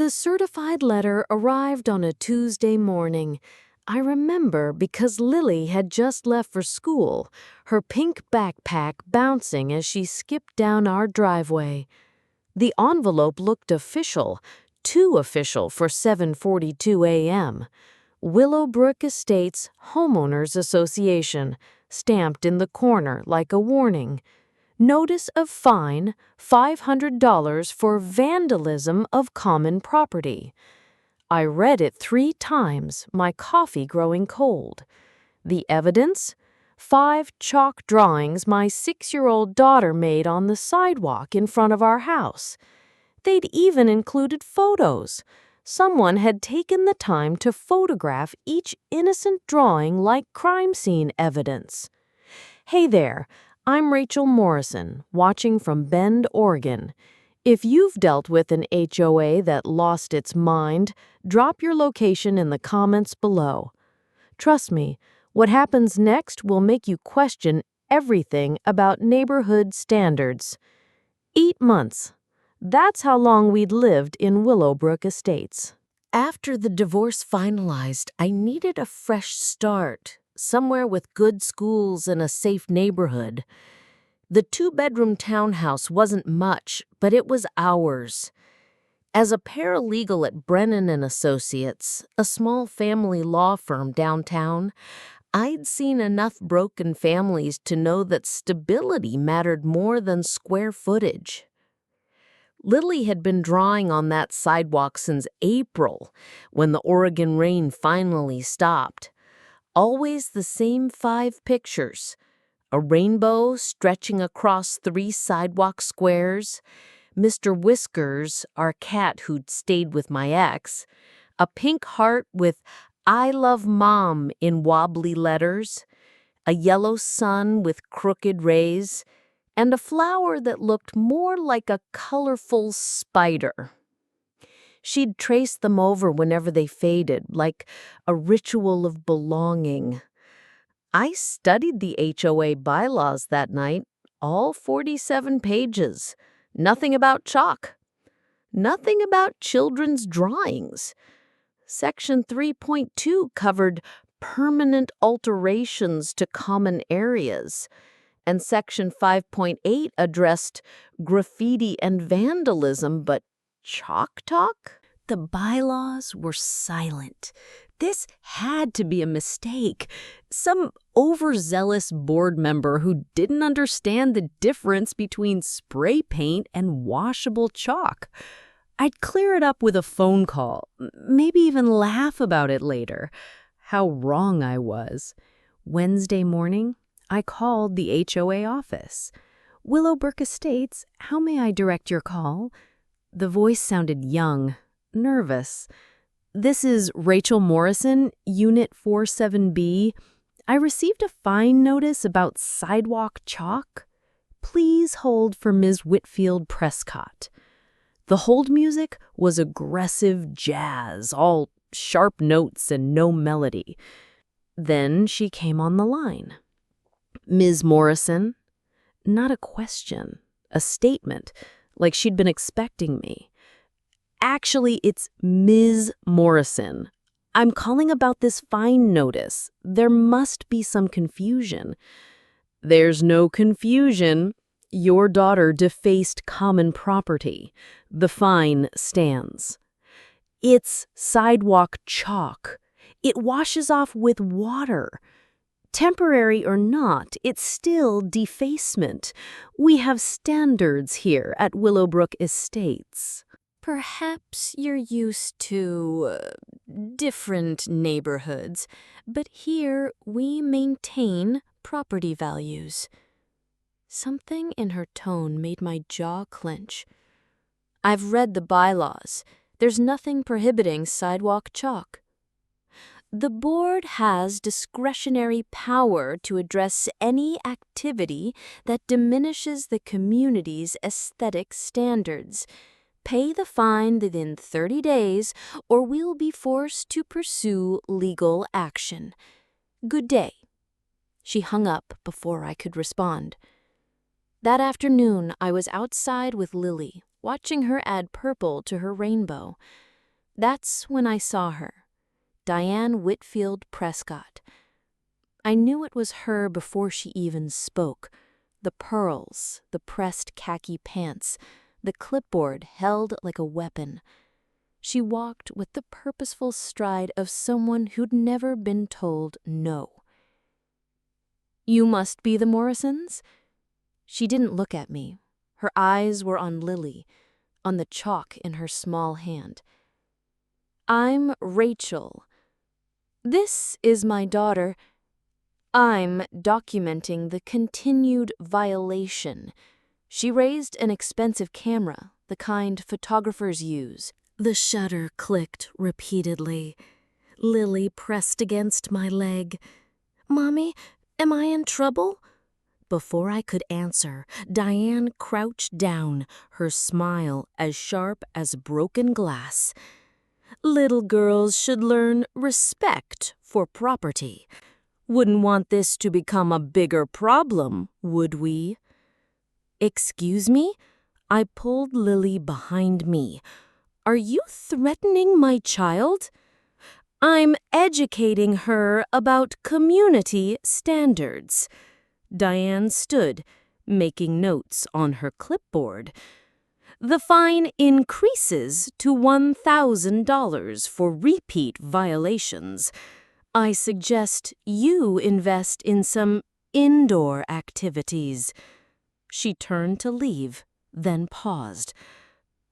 The certified letter arrived on a Tuesday morning. I remember because Lily had just left for school, her pink backpack bouncing as she skipped down our driveway. The envelope looked official, too official for 7:42 a.m. Willowbrook Estates Homeowners Association, stamped in the corner like a warning. Notice of fine, $500 for vandalism of common property. I read it 3 times, my coffee growing cold. The evidence? 5 chalk drawings my 6-year-old daughter made on the sidewalk in front of our house. They'd even included photos. Someone had taken the time to photograph each innocent drawing like crime scene evidence. Hey there, I'm Rachel Morrison, watching from Bend, Oregon. If you've dealt with an HOA that lost its mind, drop your location in the comments below. Trust me, what happens next will make you question everything about neighborhood standards. 8 months. That's how long we'd lived in Willowbrook Estates. After the divorce finalized, I needed a fresh start, somewhere with good schools and a safe neighborhood. The 2-bedroom townhouse wasn't much, but it was ours. As a paralegal at Brennan & Associates, a small family law firm downtown, I'd seen enough broken families to know that stability mattered more than square footage. Lily had been drawing on that sidewalk since April, when the Oregon rain finally stopped. Always the same 5 pictures. A rainbow stretching across 3 sidewalk squares, Mr. Whiskers, our cat who'd stayed with my ex, a pink heart with "I love Mom" in wobbly letters, a yellow sun with crooked rays, and a flower that looked more like a colorful spider. She'd trace them over whenever they faded, like a ritual of belonging. I studied the HOA bylaws that night, all 47 pages. Nothing about chalk. Nothing about children's drawings. Section 3.2 covered permanent alterations to common areas, and Section 5.8 addressed graffiti and vandalism, but chalk talk? The bylaws were silent. This had to be a mistake. Some overzealous board member who didn't understand the difference between spray paint and washable chalk. I'd clear it up with a phone call, maybe even laugh about it later. How wrong I was. Wednesday morning, I called the HOA office. "Willowbrook Estates, how may I direct your call?" The voice sounded young, nervous. "This is Rachel Morrison, Unit 47B. I received a fine notice about sidewalk chalk. Please hold for Ms. Whitfield Prescott." The hold music was aggressive jazz, all sharp notes and no melody. Then she came on the line. "Ms. Morrison?" Not a question, a statement, like she'd been expecting me. "Actually, it's Ms. Morrison. I'm calling about this fine notice. There must be some confusion." "There's no confusion. Your daughter defaced common property. The fine stands." "It's sidewalk chalk. It washes off with water. Temporary or not, it's still defacement. We have standards here at Willowbrook Estates." "Perhaps you're used to different neighborhoods, but here we maintain property values." Something in her tone made my jaw clench. "I've read the bylaws. There's nothing prohibiting sidewalk chalk." "The board has discretionary power to address any activity that diminishes the community's aesthetic standards. Pay the fine within 30 days, or we'll be forced to pursue legal action. Good day." She hung up before I could respond. That afternoon, I was outside with Lily, watching her add purple to her rainbow. That's when I saw her, Diane Whitfield Prescott. I knew it was her before she even spoke. The pearls, the pressed khaki pants, the clipboard held like a weapon. She walked with the purposeful stride of someone who'd never been told no. "You must be the Morrisons?" She didn't look at me. Her eyes were on Lily, on the chalk in her small hand. "I'm Rachel. This is my daughter. I'm documenting the continued violation." She raised an expensive camera, the kind photographers use. The shutter clicked repeatedly. Lily pressed against my leg. "Mommy, am I in trouble?" Before I could answer, Diane crouched down, her smile as sharp as broken glass. "Little girls should learn respect for property. Wouldn't want this to become a bigger problem, would we?" "Excuse me?" I pulled Lily behind me. "Are you threatening my child?" "I'm educating her about community standards." Diane stood, making notes on her clipboard. "The fine increases to $1,000 for repeat violations. I suggest you invest in some indoor activities." She turned to leave, then paused.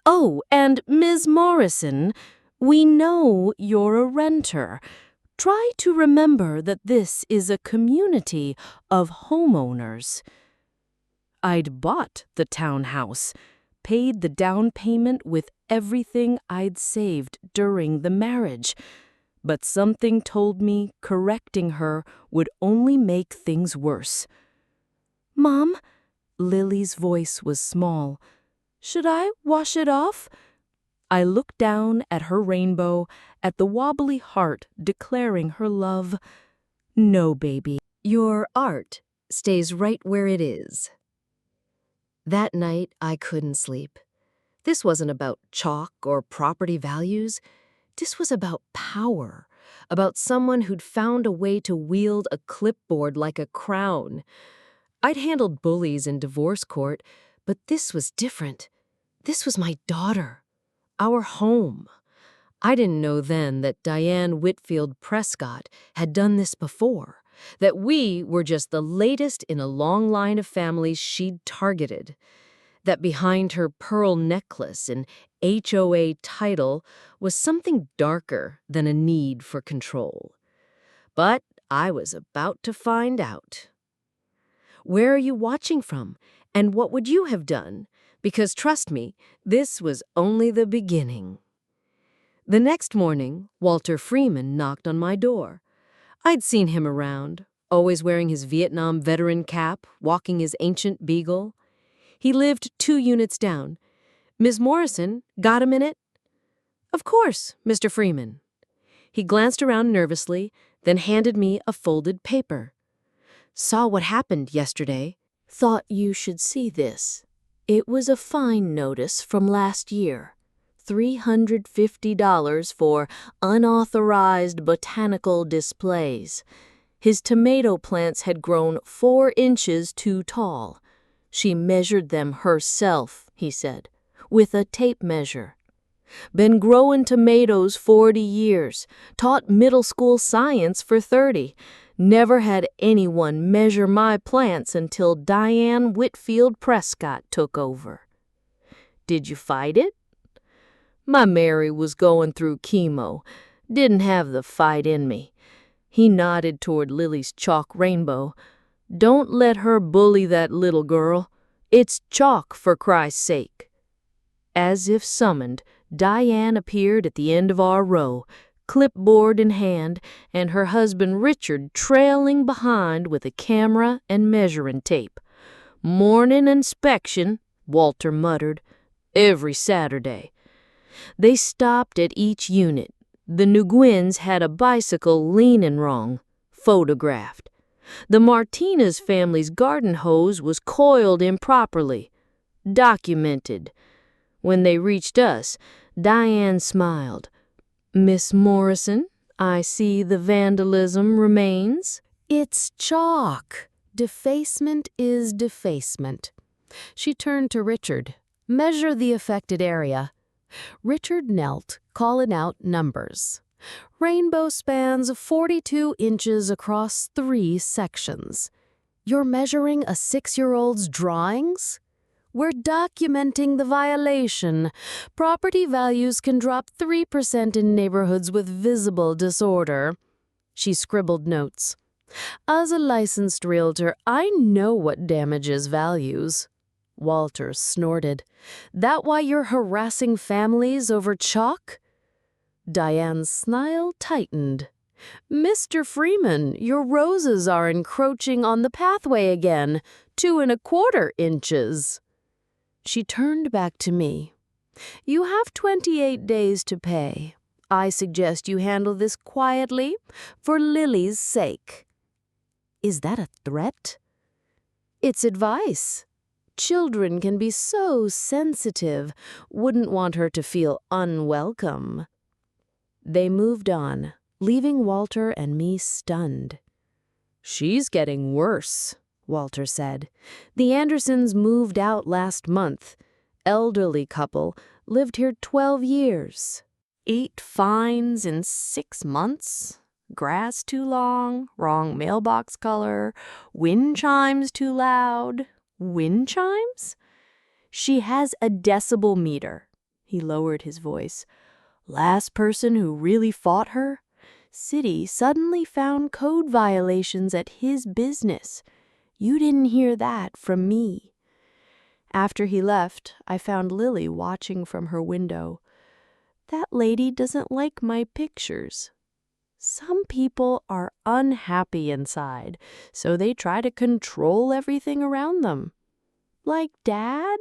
"Oh, and Ms. Morrison, we know you're a renter. Try to remember that this is a community of homeowners." I'd bought the townhouse, paid the down payment with everything I'd saved during the marriage. But something told me correcting her would only make things worse. "Mom," Lily's voice was small, "should I wash it off?" I looked down at her rainbow, at the wobbly heart declaring her love. "No, baby. Your art stays right where it is." That night, I couldn't sleep. This wasn't about chalk or property values. This was about power, about someone who'd found a way to wield a clipboard like a crown. I'd handled bullies in divorce court, but this was different. This was my daughter, our home. I didn't know then that Diane Whitfield Prescott had done this before, that we were just the latest in a long line of families she'd targeted, that behind her pearl necklace and HOA title was something darker than a need for control. But I was about to find out. "Where are you watching from? And what would you have done?" Because trust me, this was only the beginning. The next morning, Walter Freeman knocked on my door. I'd seen him around, always wearing his Vietnam veteran cap, walking his ancient beagle. He lived 2 units down. "Ms. Morrison, got a minute?" "Of course, Mr. Freeman." He glanced around nervously, then handed me a folded paper. "Saw what happened yesterday. Thought you should see this." It was a fine notice from last year. $350 for unauthorized botanical displays. His tomato plants had grown 4 inches too tall. She measured them herself, he said, with a tape measure. "Been growing tomatoes 40 years, taught middle school science for 30. Never had anyone measure my plants until Diane Whitfield Prescott took over." "Did you fight it?" "My Mary was going through chemo. Didn't have the fight in me." He nodded toward Lily's chalk rainbow. "Don't let her bully that little girl. It's chalk, for Christ's sake." As if summoned, Diane appeared at the end of our row, clipboard in hand, and her husband Richard trailing behind with a camera and measuring tape. "Morning inspection," Walter muttered, "every Saturday." They stopped at each unit. The Nguyen's had a bicycle leaning wrong, photographed. The Martinez family's garden hose was coiled improperly, documented. When they reached us, Diane smiled. Miss Morrison, I see the vandalism remains. It's chalk. Defacement is defacement. She turned to Richard. Measure the affected area. Richard knelt, calling out numbers. Rainbow spans 42 inches across 3 sections. You're measuring a 6-year-old's drawings? We're documenting the violation. Property values can drop 3% in neighborhoods with visible disorder. She scribbled notes. As a licensed realtor, I know what damages values. Walter snorted. That why you're harassing families over chalk? Diane's smile tightened. Mr. Freeman, your roses are encroaching on the pathway again, 2¼ inches. She turned back to me. You have 28 days to pay. I suggest you handle this quietly, for Lily's sake. Is that a threat? It's advice. Children can be so sensitive, wouldn't want her to feel unwelcome. They moved on, leaving Walter and me stunned. She's getting worse, Walter said. The Andersons moved out last month. Elderly couple, lived here 12 years. 8 fines in 6 months. Grass too long, wrong mailbox color, wind chimes too loud. Wind chimes? She has a decibel meter. He lowered his voice. Last person who really fought her? City suddenly found code violations at his business. You didn't hear that from me. After he left, I found Lily watching from her window. That lady doesn't like my pictures. Some people are unhappy inside, so they try to control everything around them. Like Dad?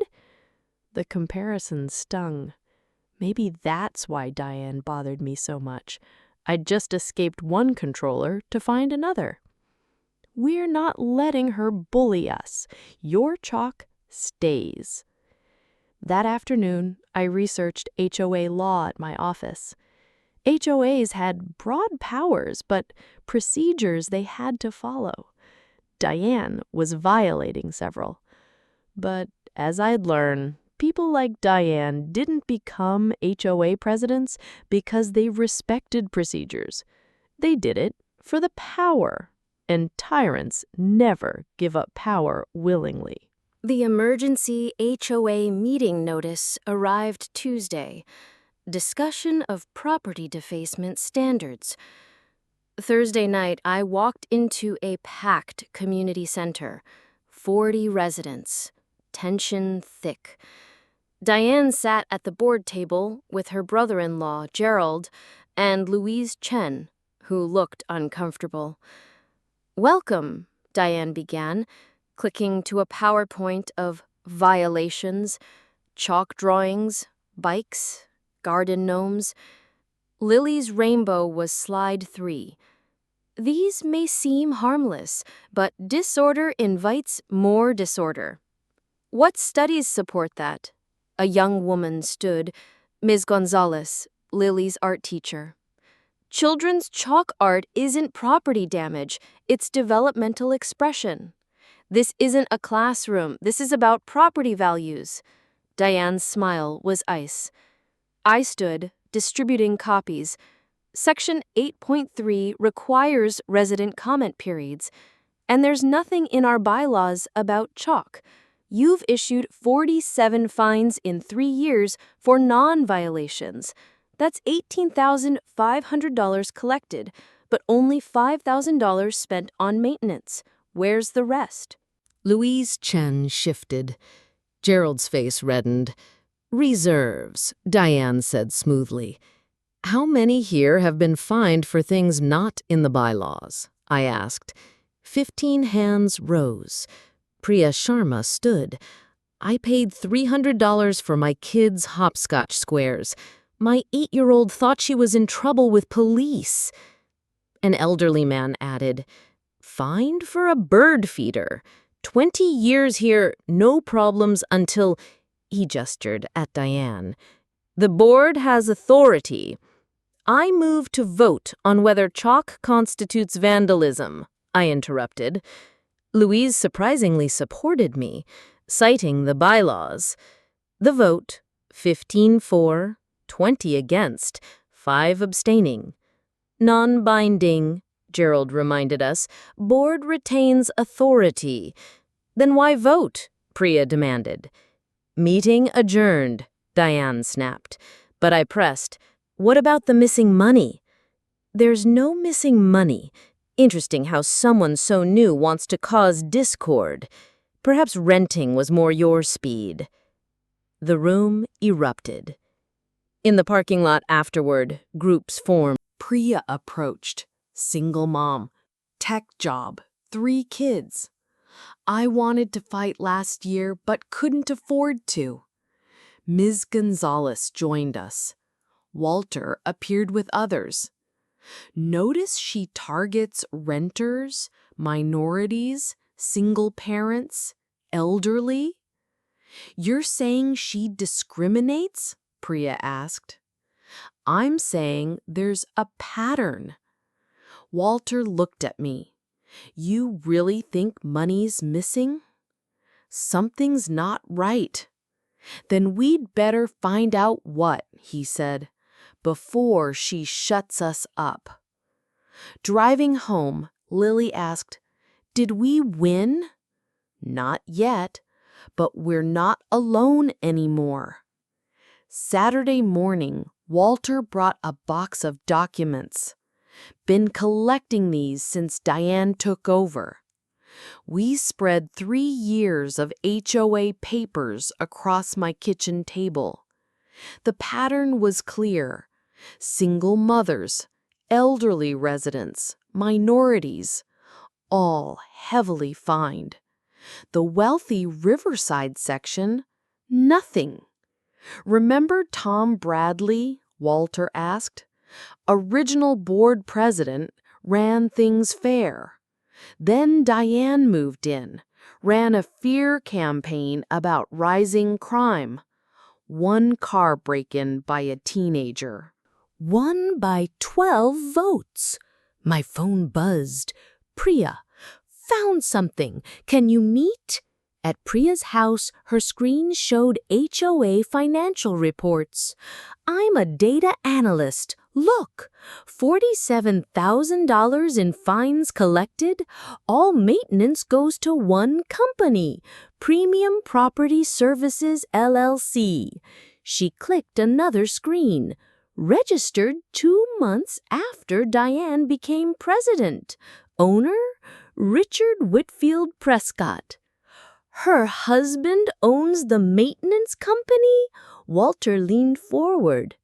The comparison stung. Maybe that's why Diane bothered me so much. I'd just escaped one controller to find another. We're not letting her bully us. Your chalk stays. That afternoon, I researched HOA law at my office. HOAs had broad powers, but procedures they had to follow. Diane was violating several. But as I'd learned, people like Diane didn't become HOA presidents because they respected procedures. They did it for the power, and tyrants never give up power willingly. The emergency HOA meeting notice arrived Tuesday. Discussion of property defacement standards. Thursday night, I walked into a packed community center. 40 residents. Tension thick. Diane sat at the board table with her brother-in-law, Gerald, and Louise Chen, who looked uncomfortable. Welcome, Diane began, clicking to a PowerPoint of violations, chalk drawings, bikes, garden gnomes. Lily's rainbow was slide 3. These may seem harmless, but disorder invites more disorder. What studies support that? A young woman stood, Ms. Gonzalez, Lily's art teacher. Children's chalk art isn't property damage, it's developmental expression. This isn't a classroom, this is about property values. Diane's smile was ice. I stood, distributing copies. Section 8.3 requires resident comment periods, and there's nothing in our bylaws about chalk. You've issued 47 fines in 3 years for non-violations. That's $18,500 collected, but only $5,000 spent on maintenance. Where's the rest? Louise Chen shifted. Gerald's face reddened. Reserves, Diane said smoothly. How many here have been fined for things not in the bylaws? I asked. 15 hands rose. Priya Sharma stood. I paid $300 for my kids' hopscotch squares. My 8-year-old thought she was in trouble with police. An elderly man added, fined for a bird feeder. 20 years here, no problems until... He gestured at Diane. The board has authority. I move to vote on whether chalk constitutes vandalism, I interrupted. Louise surprisingly supported me, citing the bylaws. The vote, 15 for, 20 against, 5 abstaining. Non-binding, Gerald reminded us. Board retains authority. Then why vote? Priya demanded. Meeting adjourned, Diane snapped. But I pressed, what about the missing money? There's no missing money. Interesting how someone so new wants to cause discord. Perhaps renting was more your speed. The room erupted. In the parking lot afterward, groups formed. Priya approached. Single mom. Tech job. 3 kids. I wanted to fight last year but couldn't afford to. Ms. Gonzalez joined us. Walter appeared with others. Notice she targets renters, minorities, single parents, elderly. You're saying she discriminates? Priya asked. I'm saying there's a pattern. Walter looked at me. You really think money's missing? Something's not right. Then we'd better find out what, he said, before she shuts us up. Driving home, Lily asked, did we win? Not yet, but we're not alone anymore. Saturday morning, Walter brought a box of documents. Been collecting these since Diane took over. We spread 3 years of HOA papers across my kitchen table. The pattern was clear. Single mothers, elderly residents, minorities, all heavily fined. The wealthy Riverside section, nothing. Remember Tom Bradley? Walter asked. Original board president, ran things fair. Then Diane moved in, ran a fear campaign about rising crime. 1 car break-in by a teenager. Won by 12 votes. My phone buzzed. Priya, found something. Can you meet? At Priya's house, her screen showed HOA financial reports. I'm a data analyst. Look, $47,000 in fines collected. All maintenance goes to one company, Premium Property Services, LLC. She clicked another screen. Registered 2 months after Diane became president. Owner, Richard Whitfield Prescott. Her husband owns the maintenance company? Walter leaned forward.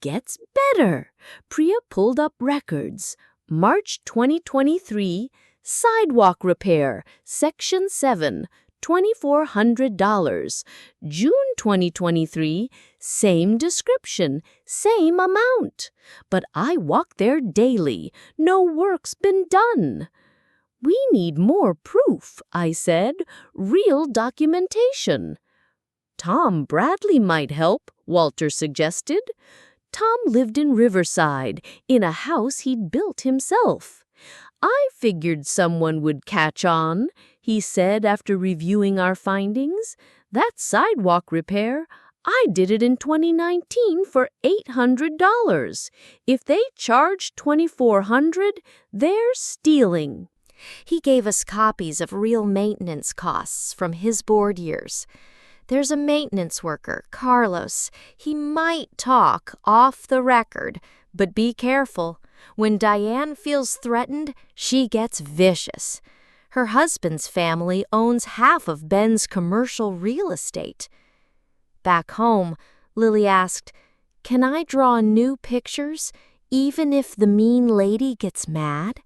Gets better. Priya pulled up records. March 2023, sidewalk repair, Section 7, $2,400. June 2023, same description, same amount. But I walk there daily. No work's been done. We need more proof, I said. Real documentation. Tom Bradley might help, Walter suggested. Tom lived in Riverside, in a house he'd built himself. I figured someone would catch on, he said after reviewing our findings. That sidewalk repair, I did it in 2019 for $800. If they charge $2,400, they're stealing. He gave us copies of real maintenance costs from his board years. There's a maintenance worker, Carlos. He might talk off the record, but be careful. When Diane feels threatened, she gets vicious. Her husband's family owns half of Ben's commercial real estate. Back home, Lily asked, "Can I draw new pictures, even if the mean lady gets mad?"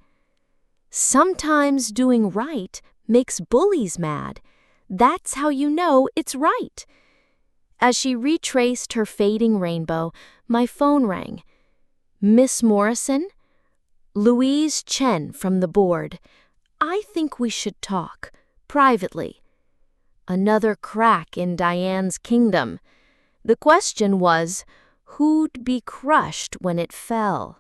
Sometimes doing right makes bullies mad. That's how you know it's right. As she retraced her fading rainbow, my phone rang. Miss Morrison? Louise Chen from the board. I think we should talk, privately. Another crack in Diane's kingdom. The question was, Who'd be crushed when it fell?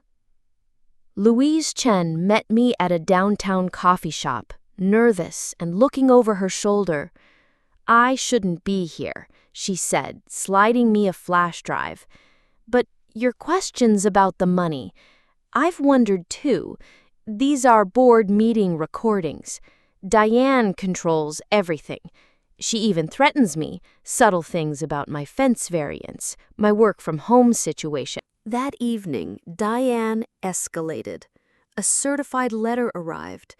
Louise Chen met me at a downtown coffee shop, nervous and looking over her shoulder. "I shouldn't be here," she said, sliding me a flash drive. "But your questions about the money, I've wondered too. These are board meeting recordings. Diane controls everything. She even threatens me, subtle things about my fence variance, my work from home situation." That evening, Diane escalated. A certified letter arrived.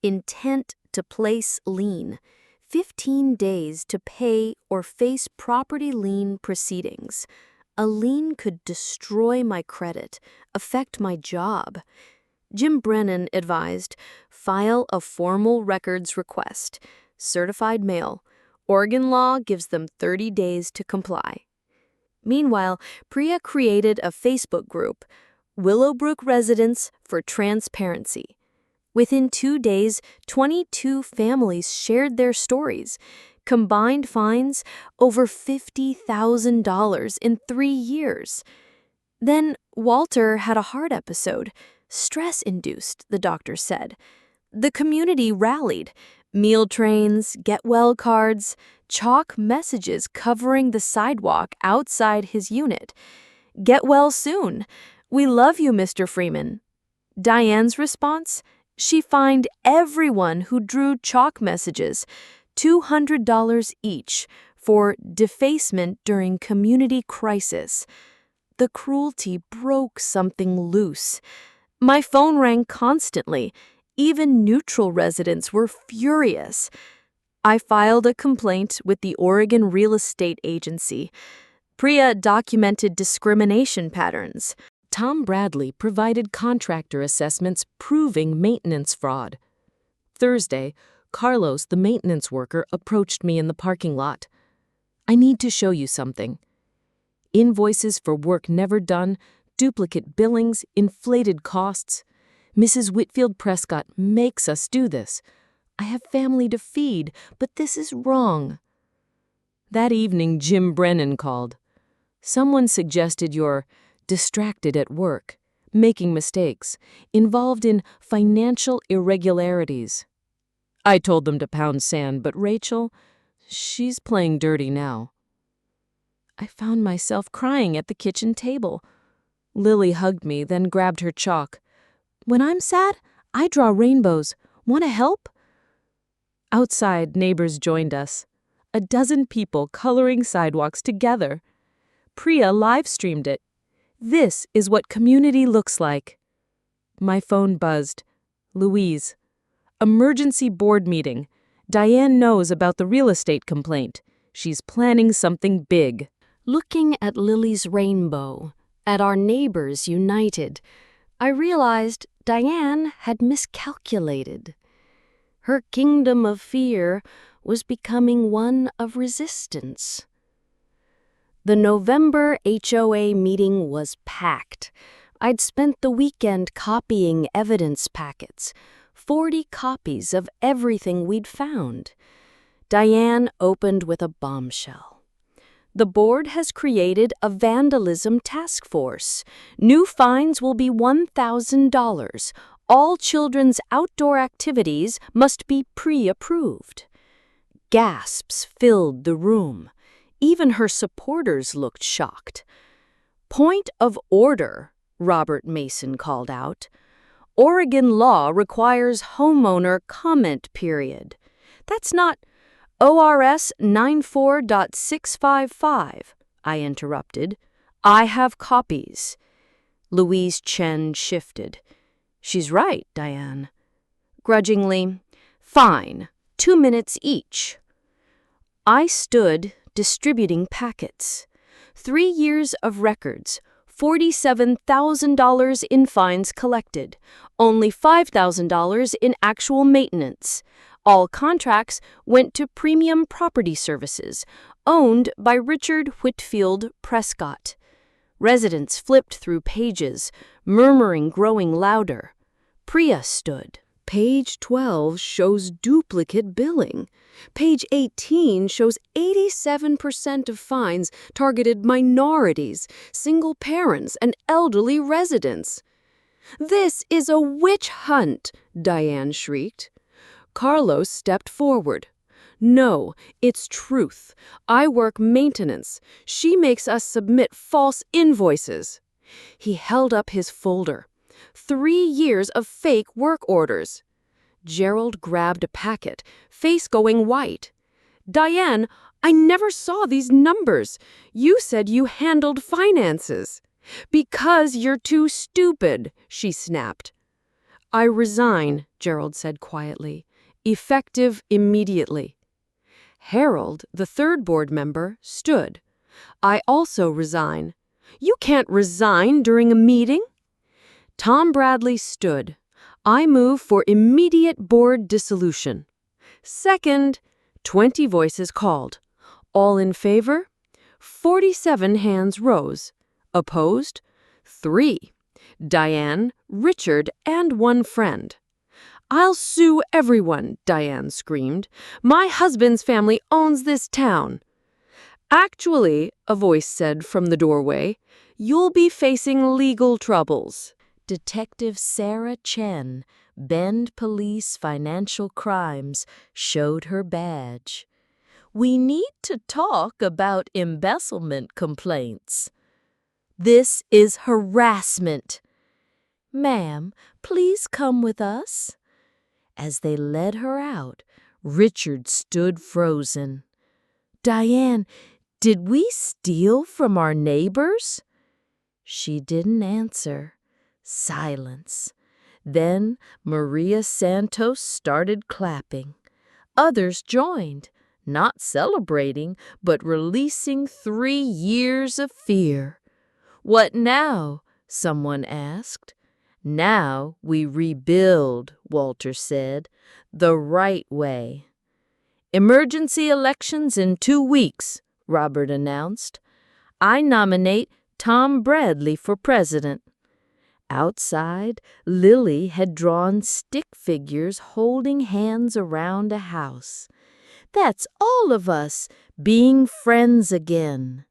Intent to place lien. 15 days to pay or face property lien proceedings. A lien could destroy my credit, affect my job. Jim Brennan advised, file a formal records request. Certified mail. Oregon law gives them 30 days to comply. Meanwhile, Priya created a Facebook group, Willowbrook Residents for Transparency. Within 2 days, 22 families shared their stories. Combined fines over $50,000 in 3 years. Then Walter had a heart episode. Stress-induced, the doctor said. The community rallied. Meal trains, get well cards, chalk messages covering the sidewalk outside his unit. "Get well soon. We love you, Mr. Freeman." Diane's response? She fined everyone who drew chalk messages, $200 each, for defacement during community crisis. The cruelty broke something loose. My phone rang constantly. Even neutral residents were furious. I filed a complaint with the Oregon Real Estate Agency. Priya documented discrimination patterns. Tom Bradley provided contractor assessments proving maintenance fraud. Thursday, Carlos, the maintenance worker, approached me in the parking lot. "I need to show you something. Invoices for work never done, duplicate billings, inflated costs. Mrs. Whitfield Prescott makes us do this. I have family to feed, but this is wrong." That evening, Jim Brennan called. "Someone suggested you're distracted at work, making mistakes, involved in financial irregularities." I told them to pound sand, but Rachel, she's playing dirty now. I found myself crying at the kitchen table. Lily hugged me, then grabbed her chalk. "When I'm sad, I draw rainbows. Want to help?" Outside, neighbors joined us. A dozen people coloring sidewalks together. Priya live-streamed it. This is what community looks like. My phone buzzed. Louise. Emergency board meeting. Diane knows about the real estate complaint. She's planning something big. Looking at Lily's rainbow, at our neighbors united, I realized Diane had miscalculated. Her kingdom of fear was becoming one of resistance. The November HOA meeting was packed. I'd spent the weekend copying evidence packets, 40 copies of everything we'd found. Diane opened with a bombshell. "The board has created a vandalism task force. New fines will be $1,000. All children's outdoor activities must be pre-approved." Gasps filled the room. Even her supporters looked shocked. "Point of order," Robert Mason called out. "Oregon law requires homeowner comment period. That's not ORS 94.655, I interrupted. "I have copies." Louise Chen shifted. "She's right, Diane." Grudgingly, "Fine, 2 minutes each." I stood, distributing packets. 3 years of records, $47,000 in fines collected, only $5,000 in actual maintenance. All contracts went to Premium Property Services, owned by Richard Whitfield Prescott. Residents flipped through pages, murmuring growing louder. Priya stood. Page 12 shows duplicate billing. Page 18 shows 87% of fines targeted minorities, single parents, and elderly residents. "This is a witch hunt," Diane shrieked. Carlos stepped forward. "No, it's truth. I work maintenance. She makes us submit false invoices." He held up his folder. 3 years of fake work orders. Gerald grabbed a packet, face going white. "Diane, I never saw these numbers. You said you handled finances." "Because you're too stupid," she snapped. "I resign," Gerald said quietly. "Effective immediately." Harold, the third board member, stood. "I also resign." "You can't resign during a meeting." Tom Bradley stood. "I move for immediate board dissolution." "Second." 20 voices called. "All in favor?" 47 hands rose. "Opposed?" 3. Diane, Richard, and one friend. "I'll sue everyone," Diane screamed. "My husband's family owns this town." "Actually," a voice said from the doorway, "you'll be facing legal troubles." Detective Sarah Chen, Bend Police Financial Crimes, showed her badge. "We need to talk about embezzlement complaints." "This is harassment." "Ma'am, please come with us." As they led her out, Richard stood frozen. "Diane, did we steal from our neighbors?" She didn't answer. Silence. Then Maria Santos started clapping. Others joined, not celebrating, but releasing 3 years of fear. "What now?" someone asked. "Now we rebuild," Walter said, "the right way." "Emergency elections in 2 weeks," Robert announced. "I nominate Tom Bradley for president." Outside, Lily had drawn stick figures holding hands around a house. "That's all of us, being friends again."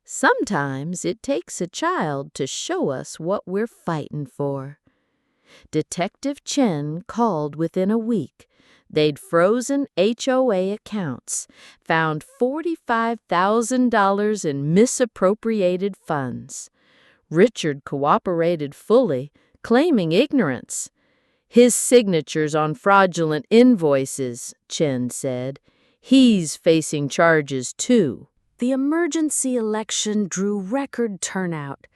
Sometimes it takes a child to show us what we're fighting for. Detective Chen called within a week. They'd frozen HOA accounts, found $45,000 in misappropriated funds. Richard cooperated fully, claiming ignorance. "His signature's on fraudulent invoices," Chen said. "He's facing charges too." The emergency election drew record turnout.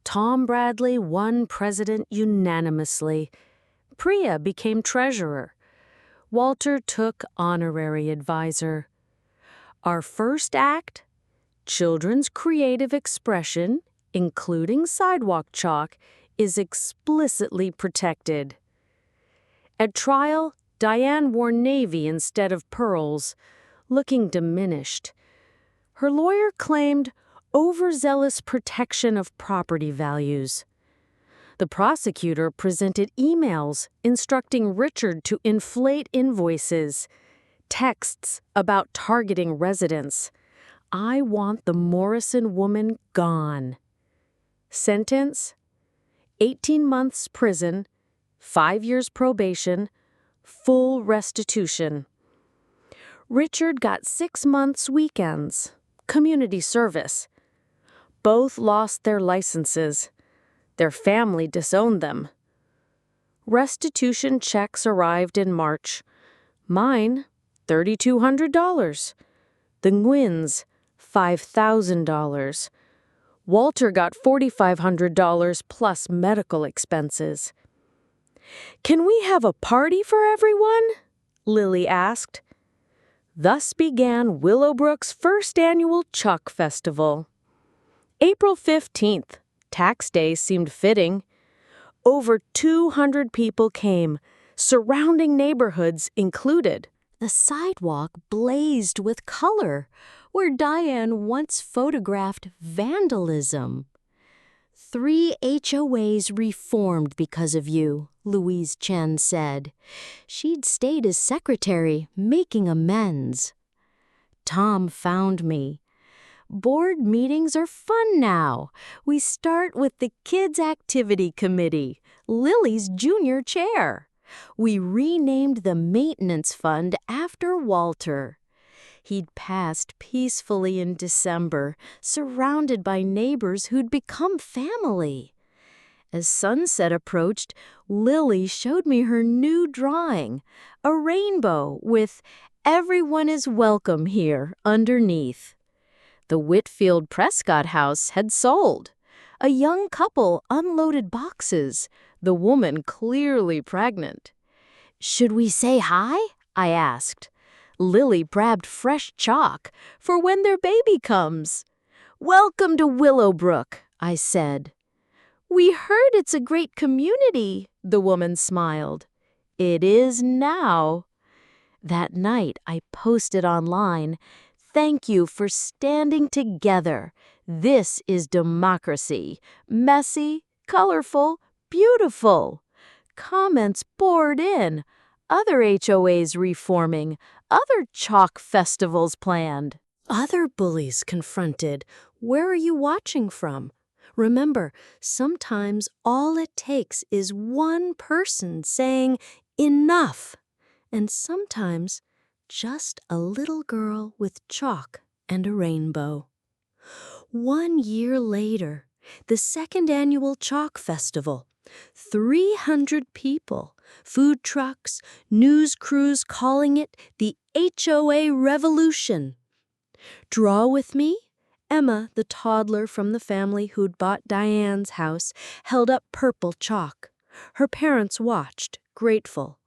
Tom Bradley won president unanimously. Priya became treasurer. Walter took honorary advisor. Our first act? Children's creative expression, including sidewalk chalk, is explicitly protected. At trial, Diane wore navy instead of pearls, looking diminished. Her lawyer claimed overzealous protection of property values. The prosecutor presented emails instructing Richard to inflate invoices, texts about targeting residents. "I want the Morrison woman gone." Sentence: 18 months prison, 5 years probation, full restitution. Richard got 6 months weekends, community service. Both lost their licenses. Their family disowned them. Restitution checks arrived in March. Mine, $3,200. The Nguyen's, $5,000. Walter got $4,500 plus medical expenses. "Can we have a party for everyone?" Lily asked. Thus began Willowbrook's first annual Chalk Festival. April 15th, tax day, seemed fitting. Over 200 people came, surrounding neighborhoods included. The sidewalk blazed with color, where Diane once photographed vandalism. 3 HOAs reformed because of you, Louise Chen said. She'd stayed as secretary, making amends. Tom found me. Board meetings are fun now. We start with the Kids Activity Committee, Lily's junior chair. We renamed the maintenance fund after Walter. He'd passed peacefully in December, surrounded by neighbors who'd become family. As sunset approached, Lily showed me her new drawing, a rainbow with "Everyone is welcome here" underneath. The Whitfield Prescott house had sold. A young couple unloaded boxes, the woman clearly pregnant. "Should we say hi?" I asked. Lily grabbed fresh chalk for when their baby comes. "Welcome to Willowbrook," I said. "We heard it's a great community," the woman smiled. "It is now." That night I posted online, "Thank you for standing together. This is democracy. Messy, colorful, beautiful." Comments poured in. Other HOAs reforming, other chalk festivals planned. Other bullies confronted. Where are you watching from? Remember, sometimes all it takes is one person saying enough. And sometimes just a little girl with chalk and a rainbow. 1 year later, the second annual Chalk Festival. 300 people, food trucks, news crews calling it the HOA Revolution. Draw with me? Emma, the toddler from the family who'd bought Diane's house, held up purple chalk. Her parents watched, grateful.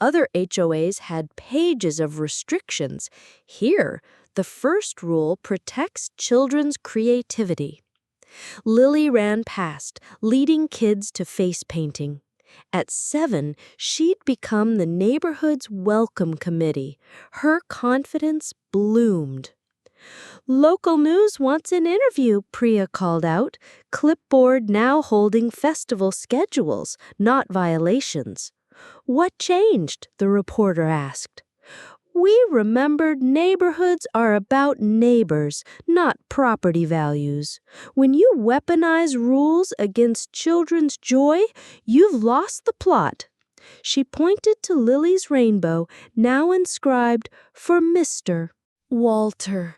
Other HOAs had pages of restrictions. Here, the first rule protects children's creativity. Lily ran past, leading kids to face painting. At 7, she'd become the neighborhood's welcome committee. Her confidence bloomed. "Local news wants an interview," Priya called out, clipboard now holding festival schedules, not violations. "What changed?" the reporter asked. "We remembered neighborhoods are about neighbors, not property values. When you weaponize rules against children's joy, you've lost the plot." She pointed to Lily's rainbow, now inscribed for Mr. Walter.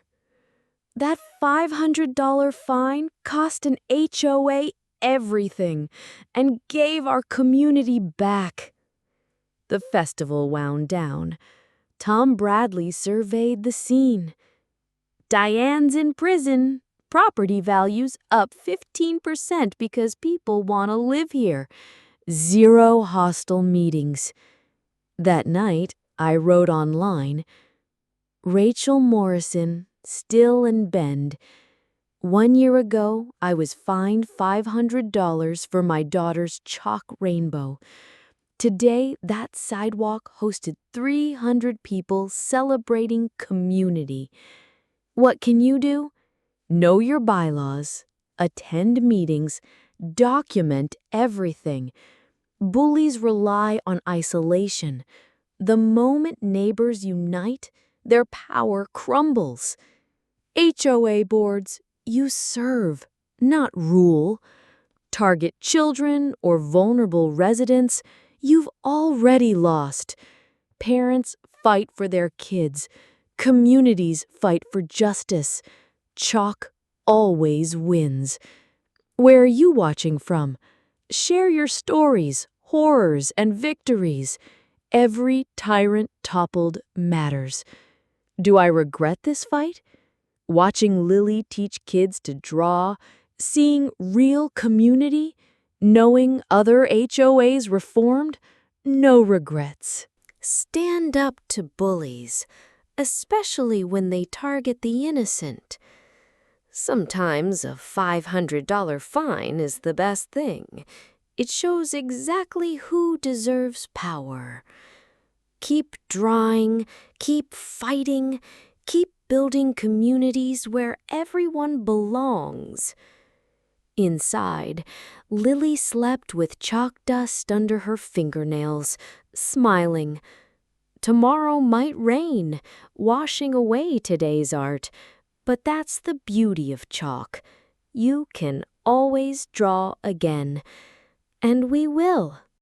That $500 fine cost an HOA everything and gave our community back. The festival wound down. Tom Bradley surveyed the scene. "Diane's in prison. Property values up 15% because people want to live here. 0 hostile meetings." That night, I wrote online, "Rachel Morrison, Still and Bend. 1 year ago, I was fined $500 for my daughter's chalk rainbow. Today, that sidewalk hosted 300 people celebrating community. What can you do? Know your bylaws, attend meetings, document everything. Bullies rely on isolation. The moment neighbors unite, their power crumbles. HOA boards, you serve, not rule. Target children or vulnerable residents, you've already lost. Parents fight for their kids. Communities fight for justice. Chalk always wins. Where are you watching from? Share your stories, horrors, and victories. Every tyrant toppled matters. Do I regret this fight? Watching Lily teach kids to draw, seeing real community, knowing other HOAs reformed, no regrets. Stand up to bullies, especially when they target the innocent. Sometimes a $500 fine is the best thing. It shows exactly who deserves power. Keep drawing, keep fighting, keep building communities where everyone belongs. Inside, Lily slept with chalk dust under her fingernails, smiling. Tomorrow might rain, washing away today's art, but that's the beauty of chalk. You can always draw again, and we will.